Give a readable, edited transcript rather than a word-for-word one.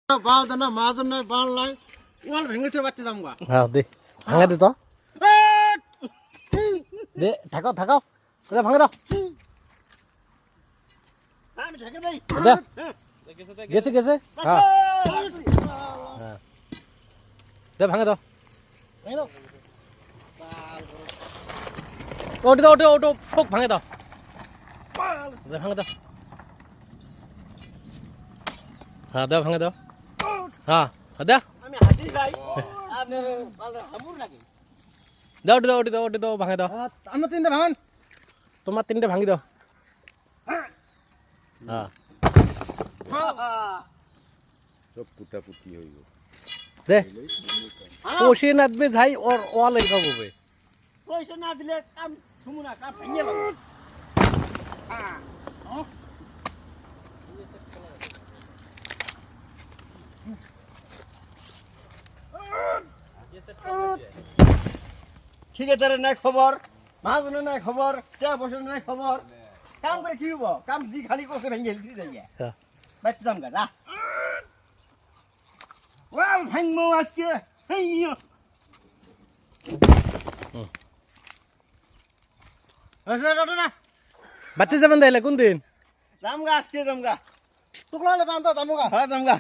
বাল দেন না মাজন নাই বাল নাই ওয়াল ভেঙেছে বাচ্চা যামগা হ্যাঁ দে ভাঙা দে তো দে থাকাও থাকাও ওটা ভাঙা দাও আমি ঢেকে দেই দে গেছে গেছে হ্যাঁ হ্যাঁ দে ভাঙা দাও ভেঙে দাও ওটা দাও ওটা ওটা ফোক ভাঙা দাও দে ভাঙা দাও হ্যাঁ দাও ভাঙা দাও হ্যাঁ দে আমি হাতি যাই আপনি হামুর লাগে দাও ওটা দাও ওটা দাও ভাঙা দাও আমরা তিনটা ভাঙন তোমার তিনটে ভাঙি দাও হ্যাঁ সব পুতাপুতি হইব দে পশে নাচবে যাই ওর ওয়াল এরকম হবে পয়সা না দিলে কাম থুমু না কাম ভেঙে লাগবে ঠিকাদারের নাই খবর মহাজনের নাই খবর চা বসের নাই খবর কাম করে কি হব কাম দি খালি করছে ভেঙে হেলতে যাই হ্যাঁ বাইতে যাম গা যা ওয়াল ভাঙবো আজকে হেইয়ো না বাতি যাবেন তাইলে কোন দিন যাম গা আজকে যাম গা টুকলা বান্ধা যাম গা হ্যাঁ যাম গা